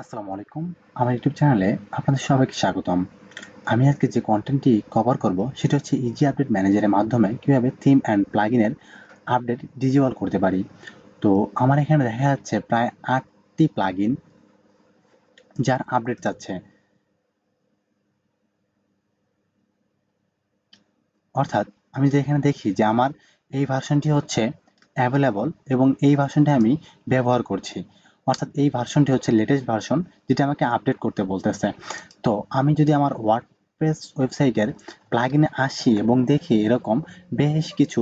আসসালামু আলাইকুম। আমার ইউটিউব চ্যানেলে আপনাদের সবাইকে স্বাগতম। আমি আজকে যে কনটেন্টটি কভার করব সেটা হচ্ছে ইজি আপডেট ম্যানেজারের মাধ্যমে কিভাবে থিম অ্যান্ড প্লাগইনের আপডেট ডিজেবল করতে পারি। তো আমার এখানে দেখা যাচ্ছে প্রায় ৮টি প্লাগইন যার আপডেট চাচ্ছে। অর্থাৎ আমি যে এখানে দেখি যে আমার এই ভার্সনটি হচ্ছে অ্যাভেলেবল এবং এই ভার্সনটি আমি ব্যবহার করছি। অর্থাৎ এই ভার্সনটি হচ্ছে লেটেস্ট ভার্সন যেটা আমাকে আপডেট করতে বলতেছে। তো আমি যদি আমার ওয়ার্ডপ্রেস ওয়েবসাইটের প্লাগইনে আসি এবং দেখি এরকম বেশ কিছু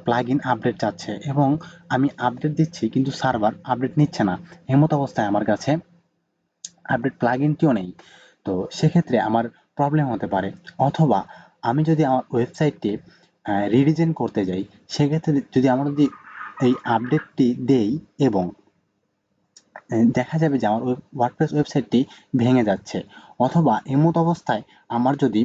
প্লাগইন আপডেট চাচ্ছে এবং আমি আপডেট দিচ্ছি কিন্তু সার্ভার আপডেট নিচ্ছে না। এমত অবস্থায় আমার কাছে আপডেট প্লাগইনটিও নেই। তো সেক্ষেত্রে আমার প্রবলেম হতে পারে। অথবা আমি যদি আমার ওয়েবসাইটটি রিডিজাইন করতে যাই, সেক্ষেত্রে যদি আমরা যদি এই আপডেটটি দেই এবং দেখা যাবে যে আমার ওয়ার্ডপ্রেস ওয়েবসাইটটি ভেঙে যাচ্ছে। অথবা এমত অবস্থায় আমার যদি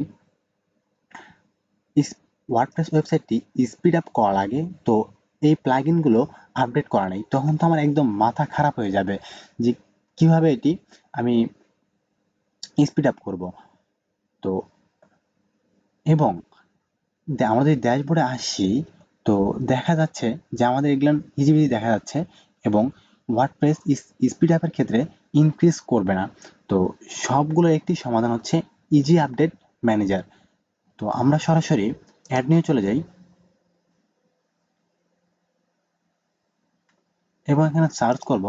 ওয়ার্ডপ্রেস ওয়েবসাইটটি স্পিড আপ করা লাগে, তো এই প্লাগইনগুলো আপডেট করা নেই, তখন তো আমার একদম মাথা খারাপ হয়ে যাবে যে কিভাবে এটি আমি স্পিড আপ করব। তো এবং আমরা যদি ড্যাশবোর্ডে আসি, তো দেখা যাচ্ছে যে আমাদের এগুলো ইজিবিজি দেখা যাচ্ছে এবং ওয়ার্ডপ্রেস স্পিড আপের ক্ষেত্রে ইনক্রিজ করবে না। তো সবগুলোর একটি সমাধান হচ্ছে ইজি আপডেট ম্যানেজার। তো আমরা সরাসরি অ্যাড নিয়ে চলে যাই এবং এখানে সার্চ করব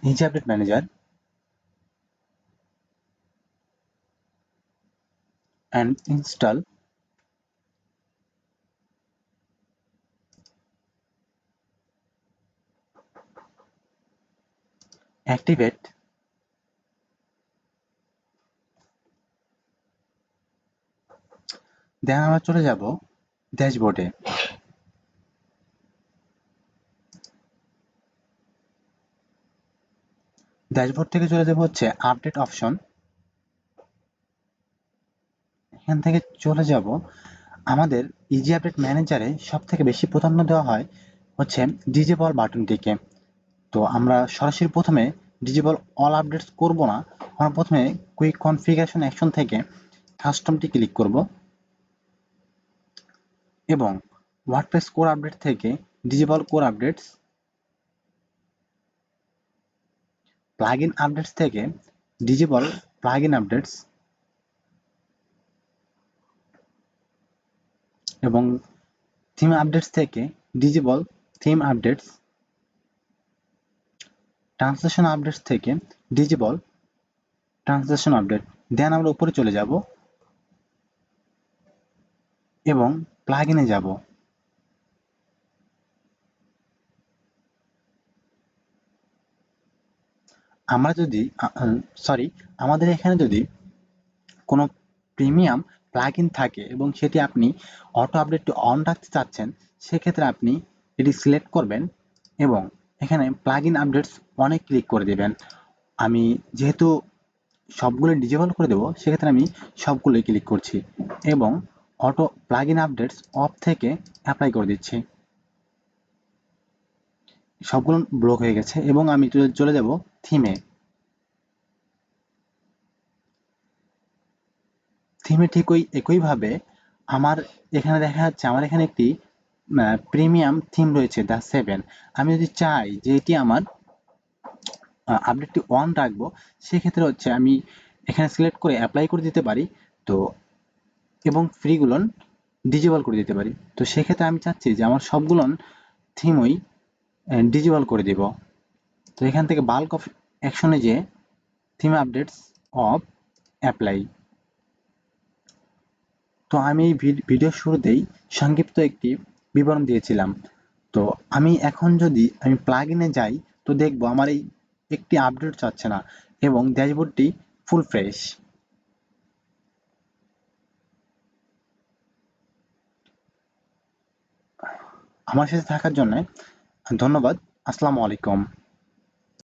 easy update manager and install activate. Then আমরা চলে যাব ড্যাশবোর্ডে। ড্যাশবোর্ড থেকে চলে যাব হচ্ছে আপডেট অপশন। এখান থেকে চলে যাব আমাদের ইজি আপডেট ম্যানেজারে সব থেকে বেশি প্রাধান্য দেওয়া হয় হচ্ছে ডিজেবল বাটনটিকে। তো আমরা সরাসরি প্রথমে ডিজেবল অল আপডেটস করব না, আমরা প্রথমে কুইক কনফিগারেশন অ্যাকশন থেকে কাস্টমটি ক্লিক করব এবং ওয়ার্ডপ্রেস কোর আপডেট থেকে disable core updates, plugin updates থেকে ডিজেবল প্লাগইন আপডেটস এবং থিম আপডেটস থেকে disable theme updates, translation updates থেকে ডিজেবল ট্রান্সলেশন আপডেট। দেন আমরা উপরে চলে যাব এবং প্লাগইনে যাব। আমরা যদি সরি আমাদের এখানে যদি কোনো প্রিমিয়াম প্লাগইন থাকে এবং সেটি আপনি অটো আপডেটটি অন রাখতে চাচ্ছেন, সেক্ষেত্রে আপনি এটি সিলেক্ট করবেন এবং এখানে প্লাগইন আপডেটস অনে ক্লিক করে দেবেন। আমি যেহেতু সবগুলো ডিজেবল করে দেবো, সেক্ষেত্রে আমি সবগুলোই ক্লিক করছি এবং অটো প্লাগইন আপডেটস অফ থেকে অ্যাপ্লাই করে দিচ্ছি। সবগুলো ব্লক হয়ে গেছে এবং আমি চলে যাব থিমে। থিমে ঠিক ওই একইভাবে আমার এখানে দেখা যাচ্ছে আমার এখানে একটি প্রিমিয়াম থিম রয়েছে দ্য 7। আমি যদি চাই যে এটি আমার আপডেটটি অন রাখবো, সেক্ষেত্রে হচ্ছে আমি এখানে সিলেক্ট করে অ্যাপ্লাই করে দিতে পারি। তো এবং ফ্রিগুলো ডিজেবল করে দিতে পারি। তো সেক্ষেত্রে আমি চাচ্ছি যে আমার সবগুলো থিমই ডিজেবল করে দিব। তো এখান থেকে বাল্ক অফ অ্যাকশনে যে থিম আপডেটস অফ অ্যাপ্লাই। তো আমি এই ভিডিওর শুরুতেই সংক্ষিপ্ত একটি বিবরণ দিয়েছিলাম। তো আমি এখন যদি আমি প্লাগইনে যাই, তো দেখবো আমার এই একটি আপডেট চাচ্ছে না এবং ড্যাশবোর্ডটি ফুল ফ্রেশ। আমার সাথে থাকার জন্য ধন্যবাদ। আসসালামু আলাইকুম।